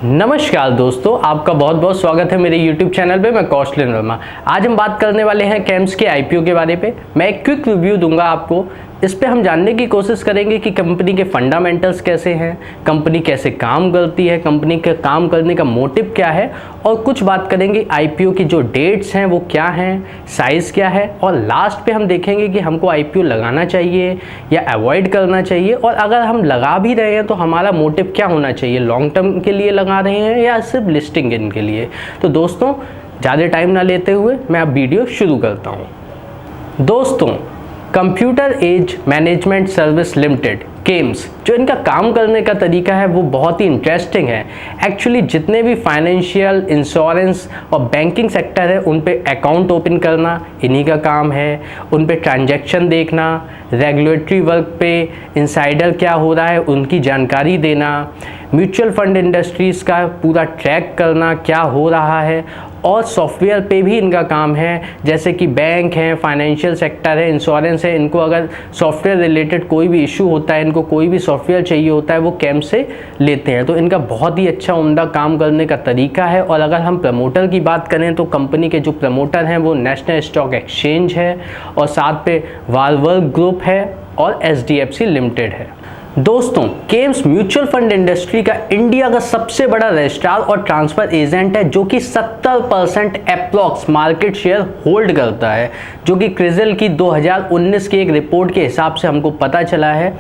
नमस्कार दोस्तों, आपका बहुत बहुत स्वागत है मेरे YouTube चैनल पे। मैं कौशलेंद्र वर्मा। आज हम बात करने वाले हैं केम्स के IPO के बारे पे। मैं एक क्विक रिव्यू दूंगा आपको। इस पे हम जानने की कोशिश करेंगे कि कंपनी के फंडामेंटल्स कैसे हैं, कंपनी कैसे काम करती है, कंपनी के काम करने का मोटिव क्या है, और कुछ बात करेंगे IPO की जो डेट्स हैं वो क्या हैं, साइज़ क्या है, और लास्ट पे हम देखेंगे कि हमको IPO लगाना चाहिए या अवॉइड करना चाहिए, और अगर हम लगा भी रहे हैं तो हमारा मोटिव क्या होना चाहिए, लॉन्ग टर्म के लिए लगा रहे हैं या सिर्फ लिस्टिंग इन के लिए। तो दोस्तों, ज़्यादा टाइम ना लेते हुए मैं अब वीडियो शुरू करता हूँ। दोस्तों, computer age management service limited CAMS, जो इनका काम करने का तरीका है वो बहुत ही इंटरेस्टिंग है। एक्चुअली जितने भी फाइनेंशियल, इंश्योरेंस और बैंकिंग सेक्टर है उन पे अकाउंट ओपन करना इन्हीं का काम है, उन पे ट्रांजैक्शन देखना, रेगुलेटरी वर्क पे इनसाइडर क्या हो रहा है उनकी जानकारी देना, म्यूचुअल फंड इंडस्ट्रीज़ का पूरा ट्रैक करना क्या हो रहा है, और सॉफ्टवेयर पे भी इनका काम है। जैसे कि बैंक है, फाइनेंशियल सेक्टर है, इंश्योरेंस है, इनको अगर सॉफ्टवेयर रिलेटेड कोई भी इशू होता है, इनको कोई भी सॉफ्टवेयर चाहिए होता है, वो केम से लेते हैं। तो इनका बहुत ही अच्छा उम्दा काम करने का तरीका है। और अगर हम प्रमोटर की बात करें तो कंपनी के जो प्रमोटर हैं वो नेशनल स्टॉक एक्सचेंज है, और साथ पे वालवर्ग ग्रुप है और SDFC लिमिटेड है। दोस्तों, केम्स म्यूचुअल फंड इंडस्ट्री का इंडिया का सबसे बड़ा रजिस्ट्रार और ट्रांसफर एजेंट है, जो कि 70% अप्रॉक्स मार्केट शेयर होल्ड करता है, जो कि क्रिजल की 2019 की एक रिपोर्ट के हिसाब से हमको पता चला है।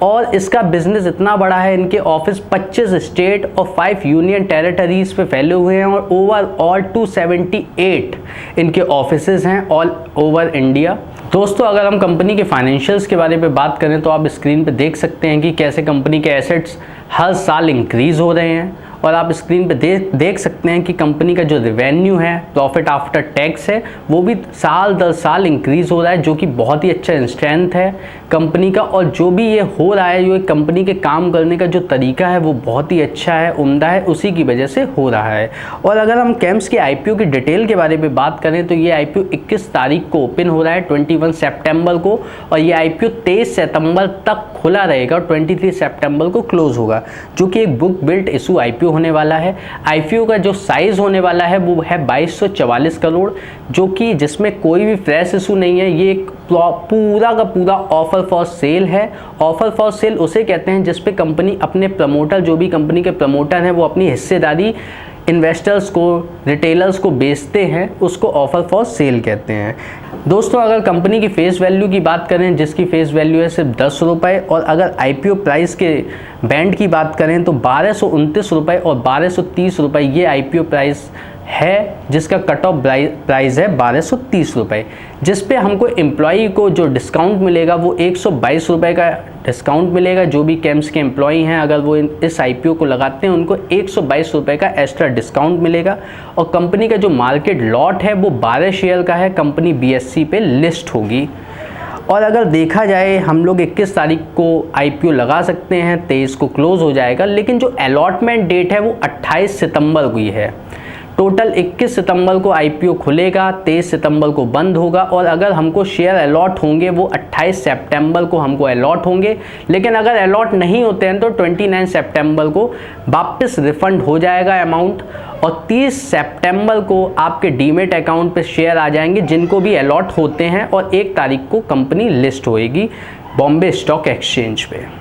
और इसका बिजनेस इतना बड़ा है, इनके ऑफिस 25 स्टेट और 5 यूनियन टेरिटरीज पे फैले हुए हैं, और ओवरऑल 278 इनके ऑफिसेज हैं ऑल ओवर इंडिया। दोस्तों, अगर हम कंपनी के फाइनेंशियल्स के बारे में बात करें तो आप स्क्रीन पे देख सकते हैं कि कैसे कंपनी के एसेट्स हर साल इंक्रीज़ हो रहे हैं, और आप स्क्रीन पे देख सकते हैं कि कंपनी का जो रेवेन्यू है, प्रॉफिट आफ्टर टैक्स है, वो भी साल दर साल इंक्रीज़ हो रहा है, जो कि बहुत ही अच्छा स्ट्रेंथ है कंपनी का। और जो भी ये हो रहा है, जो कंपनी के काम करने का जो तरीका है वो बहुत ही अच्छा है, उम्दा है, उसी की वजह से हो रहा है। और अगर हम केम्स के IPO की डिटेल के बारे में बात करें तो ये IPO 21 तारीख को ओपन हो रहा है, 21 सितंबर को, और ये IPO 23 सितंबर तक खुला रहेगा और 23 सितंबर को क्लोज होगा, जो कि एक बुक बिल्ट इशू IPO होने वाला है। IPO का जो साइज होने वाला है वो है 2244 करोड़, जो कि जिसमें कोई भी फ्रेश इशू नहीं है। ये एक पूरा का पूरा ऑफर फॉर सेल है। ऑफर फॉर सेल उसे कहते हैं जिस पे कंपनी अपने प्रमोटर, जो भी कंपनी के प्रमोटर हैं, वो अपनी हिस्सेदारी इन्वेस्टर्स को, रिटेलर्स को बेचते हैं, उसको ऑफर फॉर सेल कहते हैं। दोस्तों, अगर कंपनी की फेस वैल्यू की बात करें, जिसकी फेस वैल्यू है सिर्फ 10 रुपये, और अगर IPO प्राइस के बैंड की बात करें तो 1229 रुपये और 1230 रुपये ये IPO प्राइस है, जिसका कट ऑफ प्राइस है 1230 रुपये, जिस पे हमको एम्प्लॉई को जो डिस्काउंट मिलेगा वो 122 रुपये का डिस्काउंट मिलेगा। जो भी केम्स के एम्प्लॉई हैं, अगर वो इस IPO को लगाते हैं, उनको 122 रुपये का एक्स्ट्रा डिस्काउंट मिलेगा। और कंपनी का जो मार्केट लॉट है वो 12 शेयर का है, कंपनी BSE पे लिस्ट होगी। और अगर देखा जाए, हम लोग 21 तारीख को IPO लगा सकते हैं, 23 को क्लोज हो जाएगा, लेकिन जो अलॉटमेंट डेट है वो 28 सितंबर को ही है। टोटल 21 सितंबर को IPO खुलेगा, 23 सितंबर को बंद होगा, और अगर हमको शेयर अलॉट होंगे वो 28 सितंबर को हमको अलॉट होंगे। लेकिन अगर अलॉट नहीं होते हैं तो 29 सितंबर को वापस रिफंड हो जाएगा अमाउंट, और 30 सितंबर को आपके डीमेट अकाउंट पे शेयर आ जाएंगे जिनको भी अलॉट होते हैं, और 1 तारीख को कंपनी लिस्ट होएगी बॉम्बे स्टॉक एक्सचेंज पे।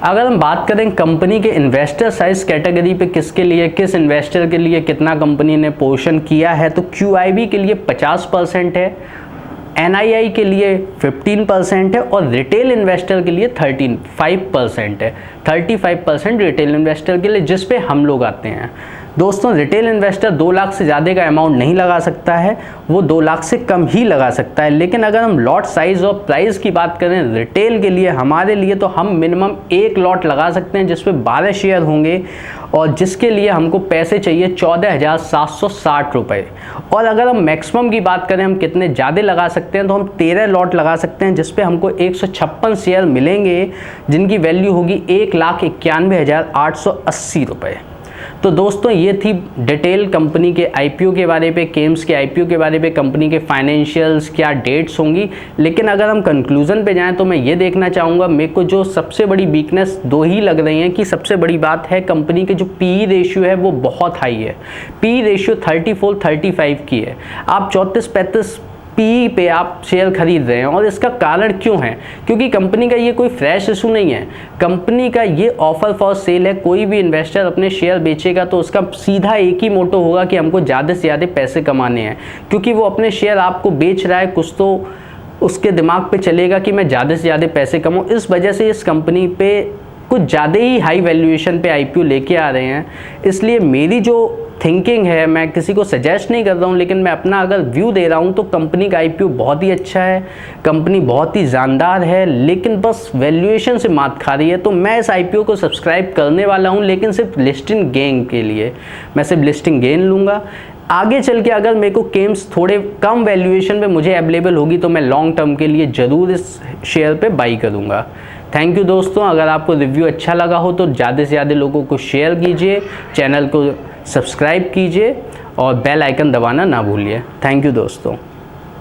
अगर हम बात करें कंपनी के इन्वेस्टर साइज कैटेगरी पे किसके लिए, किस इन्वेस्टर के लिए कितना कंपनी ने पोर्शन किया है, तो QIB के लिए 50% है, NII के लिए 15% है, और रिटेल इन्वेस्टर के लिए 35% है। 35% रिटेल इन्वेस्टर के लिए, जिस पे हम लोग आते हैं। दोस्तों, रिटेल इन्वेस्टर 2 लाख से ज़्यादा का अमाउंट नहीं लगा सकता है, वो 2 लाख से कम ही लगा सकता है। लेकिन अगर हम लॉट साइज़ और प्राइस की बात करें रिटेल के लिए, हमारे लिए, तो हम मिनिमम 1 लॉट लगा सकते हैं जिस पे 12 शेयर होंगे, और जिसके लिए हमको पैसे चाहिए 14,760 रुपये। और अगर हम मैक्सिमम की बात करें, हम कितने ज़्यादा लगा सकते हैं, तो हम 13 लॉट लगा सकते हैं, जिस पे हमको 156 शेयर मिलेंगे, जिनकी वैल्यू होगी 1,91,880 रुपये। तो दोस्तों ये थी डिटेल कंपनी के आईपीओ के बारे पे, केम्स के आईपीओ के बारे पे, कंपनी के फाइनेंशियल्स, क्या डेट्स होंगी। लेकिन अगर हम कंक्लूजन पे जाएं तो मैं ये देखना चाहूँगा, मेरे को जो सबसे बड़ी वीकनेस दो ही लग रही हैं कि सबसे बड़ी बात है कंपनी के जो पीई रेशियो है वो बहुत हाई है। पीई रेशियो 34-35 की है। आप 34-35 पी पे आप शेयर खरीद रहे हैं और इसका कारण क्यों है? क्योंकि कंपनी का ये कोई फ्रेश इशू नहीं है, कंपनी का ये ऑफर फॉर सेल है। कोई भी इन्वेस्टर अपने शेयर बेचेगा तो उसका सीधा एक ही मोटो होगा कि हमको ज़्यादा से ज़्यादा पैसे कमाने हैं, क्योंकि वो अपने शेयर आपको बेच रहा है, कुछ तो उसके दिमाग पे चलेगा कि मैं ज़्यादा से ज़्यादा पैसे कमाऊँ। इस वजह से इस कंपनी पे कुछ ज़्यादा ही हाई वैल्यूएशन पे आईपीओ लेके आ रहे हैं। इसलिए मेरी जो थिंकिंग है, मैं किसी को सजेस्ट नहीं कर रहा हूँ, लेकिन मैं अपना अगर व्यू दे रहा हूँ तो कंपनी का आईपीओ बहुत ही अच्छा है, कंपनी बहुत ही जानदार है, लेकिन बस वैल्यूएशन से मात खा रही है। तो मैं इस आईपीओ को सब्सक्राइब करने वाला हूँ, लेकिन सिर्फ लिस्टिंग गेन के लिए। मैं सिर्फ लिस्टिंग गेन लूँगा। आगे चल के अगर मेरे को केम्स थोड़े कम वैल्यूएशन पे मुझे अवेलेबल होगी तो मैं लॉन्ग टर्म के लिए ज़रूर इस शेयर पे बाई करूँगा। थैंक यू दोस्तों। अगर आपको रिव्यू अच्छा लगा हो तो ज़्यादा से ज़्यादा लोगों को शेयर कीजिए, चैनल को सब्सक्राइब कीजिए और बेल आइकन दबाना ना भूलिए। थैंक यू दोस्तों।